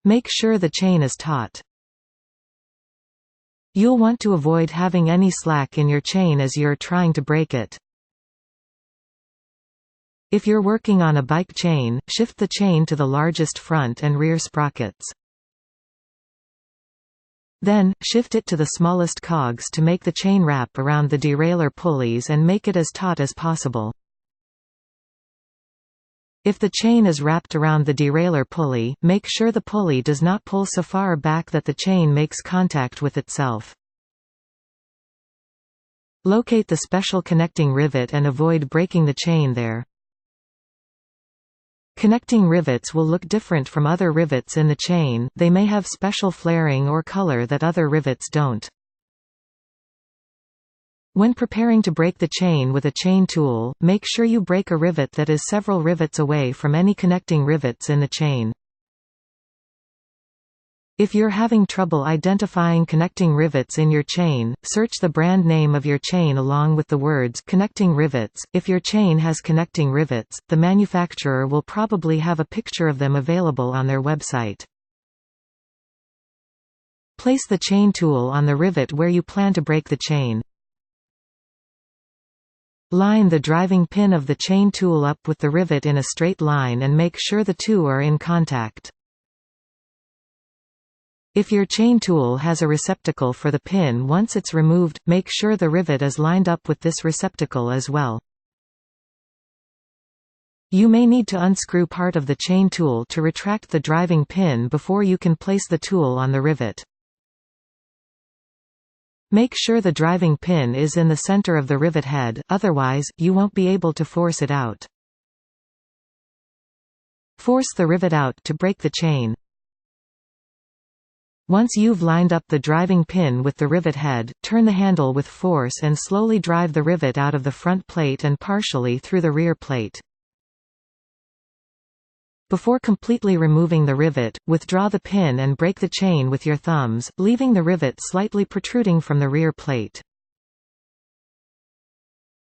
Make sure the chain is taut. You'll want to avoid having any slack in your chain as you're trying to break it. If you're working on a bike chain, shift the chain to the largest front and rear sprockets. Then, shift it to the smallest cogs to make the chain wrap around the derailleur pulleys and make it as taut as possible. If the chain is wrapped around the derailleur pulley, make sure the pulley does not pull so far back that the chain makes contact with itself. Locate the special connecting rivet and avoid breaking the chain there. Connecting rivets will look different from other rivets in the chain, they may have special flaring or color that other rivets don't. When preparing to break the chain with a chain tool, make sure you break a rivet that is several rivets away from any connecting rivets in the chain. If you're having trouble identifying connecting rivets in your chain, search the brand name of your chain along with the words "connecting rivets." If your chain has connecting rivets, the manufacturer will probably have a picture of them available on their website. Place the chain tool on the rivet where you plan to break the chain. Line the driving pin of the chain tool up with the rivet in a straight line and make sure the two are in contact. If your chain tool has a receptacle for the pin once it's removed, make sure the rivet is lined up with this receptacle as well. You may need to unscrew part of the chain tool to retract the driving pin before you can place the tool on the rivet. Make sure the driving pin is in the center of the rivet head, otherwise, you won't be able to force it out. Force the rivet out to break the chain. Once you've lined up the driving pin with the rivet head, turn the handle with force and slowly drive the rivet out of the front plate and partially through the rear plate. Before completely removing the rivet, withdraw the pin and break the chain with your thumbs, leaving the rivet slightly protruding from the rear plate.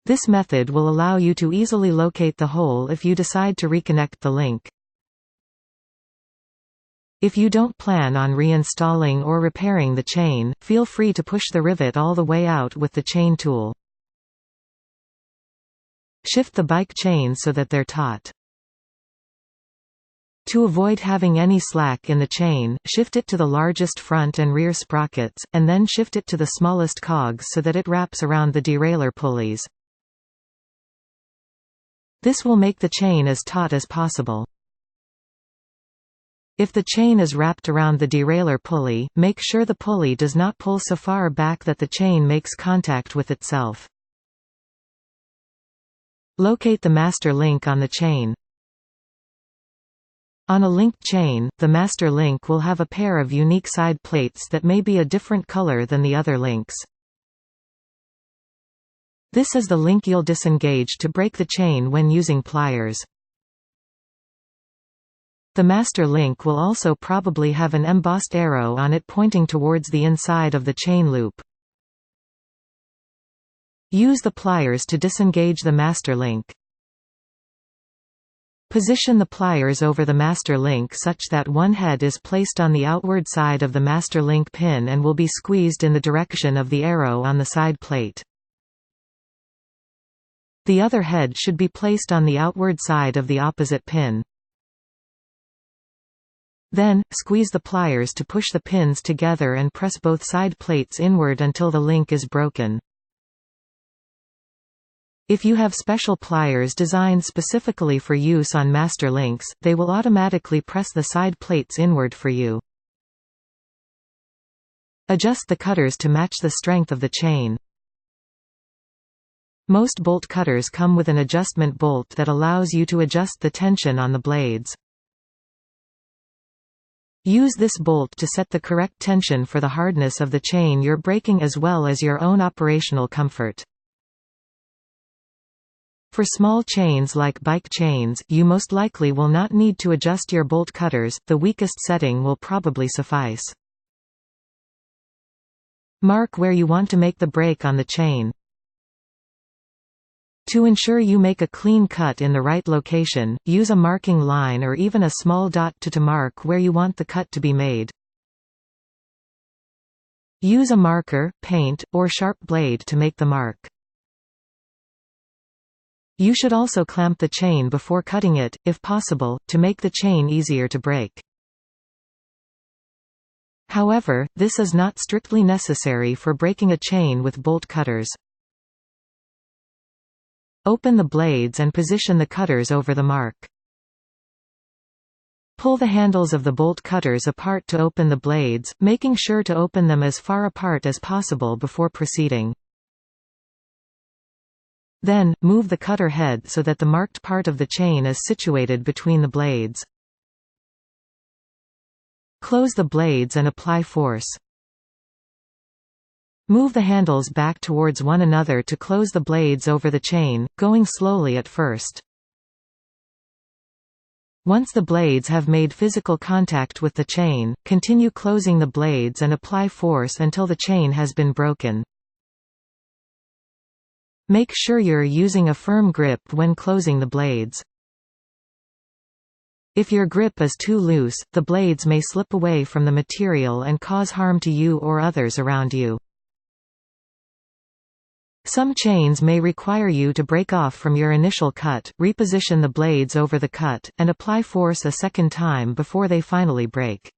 This method will allow you to easily locate the hole if you decide to reconnect the link. If you don't plan on reinstalling or repairing the chain, feel free to push the rivet all the way out with the chain tool. Shift the bike chains so that they're taut. To avoid having any slack in the chain, shift it to the largest front and rear sprockets, and then shift it to the smallest cogs so that it wraps around the derailleur pulleys. This will make the chain as taut as possible. If the chain is wrapped around the derailleur pulley, make sure the pulley does not pull so far back that the chain makes contact with itself. Locate the master link on the chain. On a linked chain, the master link will have a pair of unique side plates that may be a different color than the other links. This is the link you'll disengage to break the chain when using pliers. The master link will also probably have an embossed arrow on it pointing towards the inside of the chain loop. Use the pliers to disengage the master link. Position the pliers over the master link such that one head is placed on the outward side of the master link pin and will be squeezed in the direction of the arrow on the side plate. The other head should be placed on the outward side of the opposite pin. Then, squeeze the pliers to push the pins together and press both side plates inward until the link is broken. If you have special pliers designed specifically for use on master links, they will automatically press the side plates inward for you. Adjust the cutters to match the strength of the chain. Most bolt cutters come with an adjustment bolt that allows you to adjust the tension on the blades. Use this bolt to set the correct tension for the hardness of the chain you're breaking as well as your own operational comfort. For small chains like bike chains, you most likely will not need to adjust your bolt cutters, the weakest setting will probably suffice. Mark where you want to make the break on the chain. To ensure you make a clean cut in the right location, use a marking line or even a small dot to mark where you want the cut to be made. Use a marker, paint, or sharp blade to make the mark. You should also clamp the chain before cutting it, if possible, to make the chain easier to break. However, this is not strictly necessary for breaking a chain with bolt cutters. Open the blades and position the cutters over the mark. Pull the handles of the bolt cutters apart to open the blades, making sure to open them as far apart as possible before proceeding. Then, move the cutter head so that the marked part of the chain is situated between the blades. Close the blades and apply force. Move the handles back towards one another to close the blades over the chain, going slowly at first. Once the blades have made physical contact with the chain, continue closing the blades and apply force until the chain has been broken. Make sure you're using a firm grip when closing the blades. If your grip is too loose, the blades may slip away from the material and cause harm to you or others around you. Some chains may require you to break off from your initial cut, reposition the blades over the cut, and apply force a second time before they finally break.